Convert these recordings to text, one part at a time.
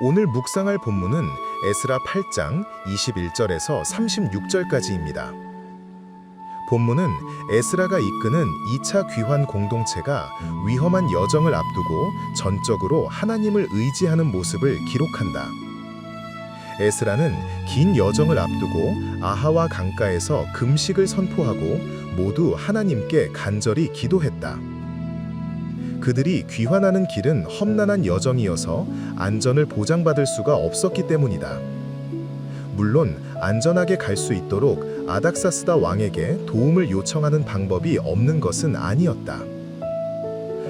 오늘 묵상할 본문은 에스라 8장 21절에서 36절까지입니다. 본문은 에스라가 이끄는 2차 귀환 공동체가 위험한 여정을 앞두고 전적으로 하나님을 의지하는 모습을 기록한다. 에스라는 긴 여정을 앞두고 아하와 강가에서 금식을 선포하고 모두 하나님께 간절히 기도했다. 그들이 귀환하는 길은 험난한 여정이어서 안전을 보장받을 수가 없었기 때문이다. 물론 안전하게 갈 수 있도록 아닥사스다 왕에게 도움을 요청하는 방법이 없는 것은 아니었다.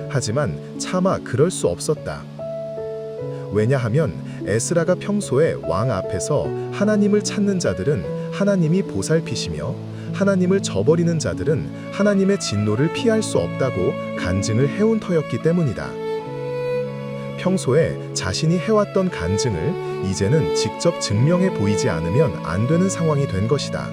하지만 차마 그럴 수 없었다. 왜냐하면 에스라가 평소에 왕 앞에서 하나님을 찾는 자들은 하나님이 보살피시며 하나님을 저버리는 자들은 하나님의 진노를 피할 수 없다고 간증을 해온 터였기 때문이다. 평소에 자신이 해왔던 간증을 이제는 직접 증명해 보이지 않으면 안 되는 상황이 된 것이다.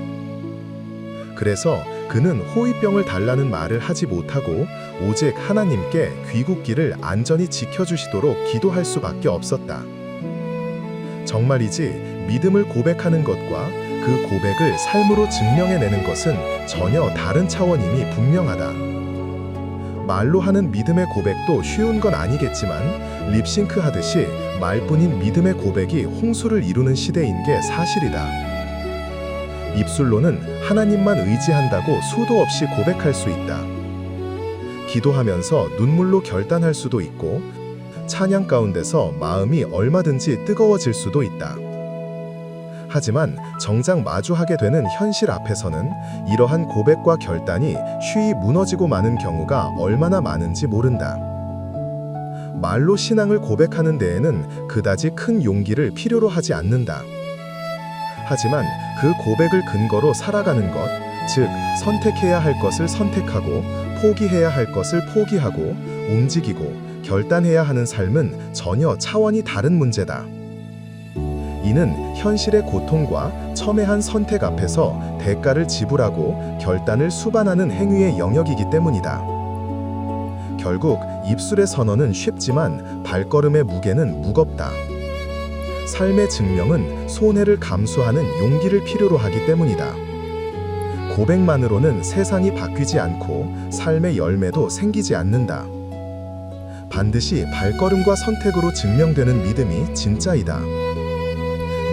그래서 그는 호위병을 달라는 말을 하지 못하고 오직 하나님께 귀국길을 안전히 지켜주시도록 기도할 수밖에 없었다. 정말이지 믿음을 고백하는 것과 그 고백을 삶으로 증명해내는 것은 전혀 다른 차원임이 분명하다. 말로 하는 믿음의 고백도 쉬운 건 아니겠지만 립싱크 하듯이 말뿐인 믿음의 고백이 홍수를 이루는 시대인 게 사실이다. 입술로는 하나님만 의지한다고 수도 없이 고백할 수 있다. 기도하면서 눈물로 결단할 수도 있고 찬양 가운데서 마음이 얼마든지 뜨거워질 수도 있다. 하지만 정작 마주하게 되는 현실 앞에서는 이러한 고백과 결단이 쉬이 무너지고 마는 경우가 얼마나 많은지 모른다. 말로 신앙을 고백하는 데에는 그다지 큰 용기를 필요로 하지 않는다. 하지만 그 고백을 근거로 살아가는 것, 즉 선택해야 할 것을 선택하고 포기해야 할 것을 포기하고 움직이고 결단해야 하는 삶은 전혀 차원이 다른 문제다. 이는 현실의 고통과 첨예한 선택 앞에서 대가를 지불하고 결단을 수반하는 행위의 영역이기 때문이다. 결국 입술의 선언은 쉽지만 발걸음의 무게는 무겁다. 삶의 증명은 손해를 감수하는 용기를 필요로 하기 때문이다. 고백만으로는 세상이 바뀌지 않고 삶의 열매도 생기지 않는다. 반드시 발걸음과 선택으로 증명되는 믿음이 진짜이다.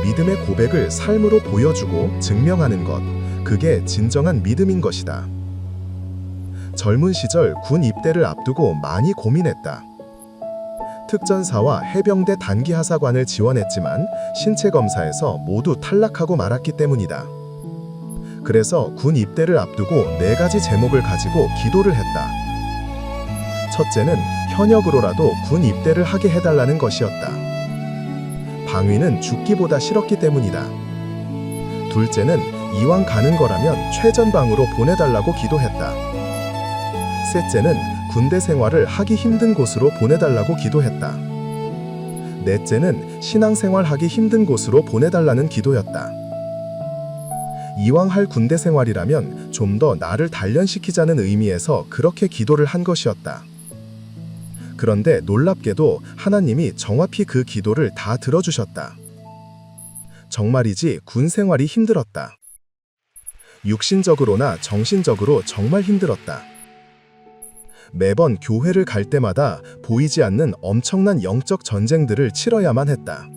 믿음의 고백을 삶으로 보여주고 증명하는 것, 그게 진정한 믿음인 것이다. 젊은 시절 군 입대를 앞두고 많이 고민했다. 특전사와 해병대 단기하사관을 지원했지만 신체 검사에서 모두 탈락하고 말았기 때문이다. 그래서 군 입대를 앞두고 4가지 제목을 가지고 기도를 했다. 첫째는 현역으로라도 군 입대를 하게 해달라는 것이었다. 방위는 죽기보다 싫었기 때문이다. 둘째는 이왕 가는 거라면 최전방으로 보내달라고 기도했다. 셋째는 군대 생활을 하기 힘든 곳으로 보내달라고 기도했다. 넷째는 신앙생활 하기 힘든 곳으로 보내달라는 기도였다. 이왕 할 군대 생활이라면 좀 더 나를 단련시키자는 의미에서 그렇게 기도를 한 것이었다. 그런데 놀랍게도 하나님이 정확히 그 기도를 다 들어주셨다. 정말이지 군 생활이 힘들었다. 육신적으로나 정신적으로 정말 힘들었다. 매번 교회를 갈 때마다 보이지 않는 엄청난 영적 전쟁들을 치러야만 했다.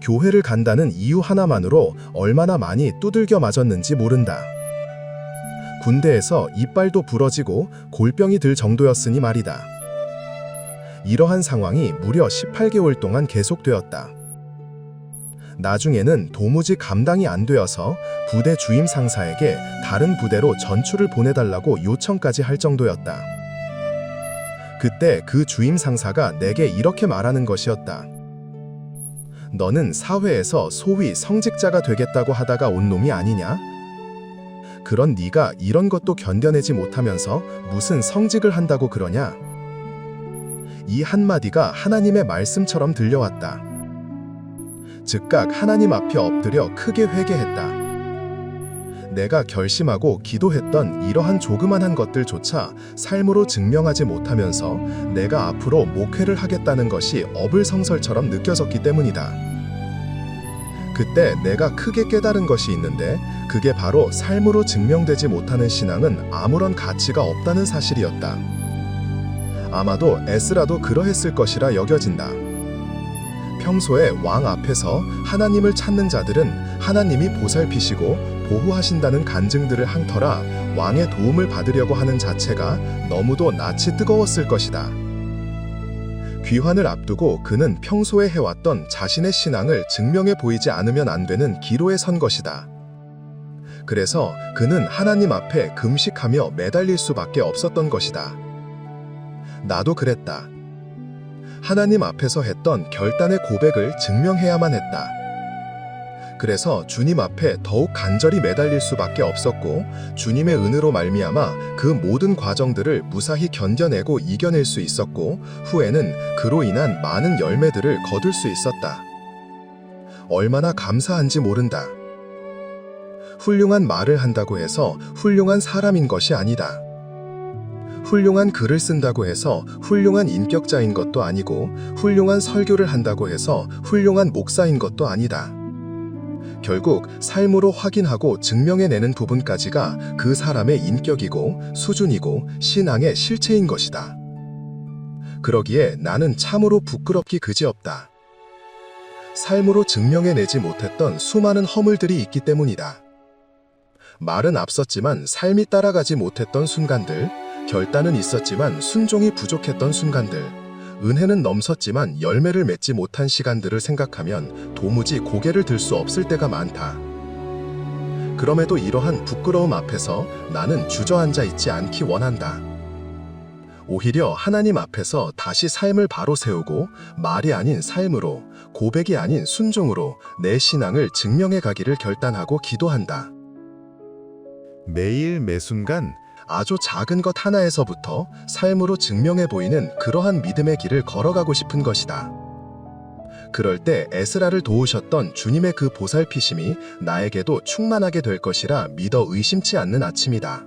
교회를 간다는 이유 하나만으로 얼마나 많이 두들겨 맞았는지 모른다. 군대에서 이빨도 부러지고 골병이 들 정도였으니 말이다. 이러한 상황이 무려 18개월 동안 계속되었다. 나중에는 도무지 감당이 안 되어서 부대 주임 상사에게 다른 부대로 전출을 보내달라고 요청까지 할 정도였다. 그때 그 주임 상사가 내게 이렇게 말하는 것이었다. 너는 사회에서 소위 성직자가 되겠다고 하다가 온 놈이 아니냐? 그런 네가 이런 것도 견뎌내지 못하면서 무슨 성직을 한다고 그러냐? 이 한마디가 하나님의 말씀처럼 들려왔다. 즉각 하나님 앞에 엎드려 크게 회개했다. 내가 결심하고 기도했던 이러한 조그만한 것들조차 삶으로 증명하지 못하면서 내가 앞으로 목회를 하겠다는 것이 어불성설처럼 느껴졌기 때문이다. 그때 내가 크게 깨달은 것이 있는데 그게 바로 삶으로 증명되지 못하는 신앙은 아무런 가치가 없다는 사실이었다. 아마도 에스라도 그러했을 것이라 여겨진다. 평소에 왕 앞에서 하나님을 찾는 자들은 하나님이 보살피시고 보호하신다는 간증들을 항터라 왕의 도움을 받으려고 하는 자체가 너무도 낯이 뜨거웠을 것이다. 귀환을 앞두고 그는 평소에 해왔던 자신의 신앙을 증명해 보이지 않으면 안 되는 기로에 선 것이다. 그래서 그는 하나님 앞에 금식하며 매달릴 수밖에 없었던 것이다. 나도 그랬다. 하나님 앞에서 했던 결단의 고백을 증명해야만 했다. 그래서 주님 앞에 더욱 간절히 매달릴 수밖에 없었고 주님의 은혜로 말미암아 그 모든 과정들을 무사히 견뎌내고 이겨낼 수 있었고 후에는 그로 인한 많은 열매들을 거둘 수 있었다. 얼마나 감사한지 모른다. 훌륭한 말을 한다고 해서 훌륭한 사람인 것이 아니다. 훌륭한 글을 쓴다고 해서 훌륭한 인격자인 것도 아니고 훌륭한 설교를 한다고 해서 훌륭한 목사인 것도 아니다. 결국 삶으로 확인하고 증명해내는 부분까지가 그 사람의 인격이고 수준이고 신앙의 실체인 것이다. 그러기에 나는 참으로 부끄럽기 그지없다. 삶으로 증명해내지 못했던 수많은 허물들이 있기 때문이다. 말은 앞섰지만 삶이 따라가지 못했던 순간들, 결단은 있었지만 순종이 부족했던 순간들, 은혜는 넘섰지만 열매를 맺지 못한 시간들을 생각하면 도무지 고개를 들 수 없을 때가 많다. 그럼에도 이러한 부끄러움 앞에서 나는 주저앉아 있지 않기 원한다. 오히려 하나님 앞에서 다시 삶을 바로 세우고 말이 아닌 삶으로, 고백이 아닌 순종으로 내 신앙을 증명해 가기를 결단하고 기도한다. 매일 매순간 아주 작은 것 하나에서부터 삶으로 증명해 보이는 그러한 믿음의 길을 걸어가고 싶은 것이다. 그럴 때 에스라를 도우셨던 주님의 그 보살피심이 나에게도 충만하게 될 것이라 믿어 의심치 않는 아침이다.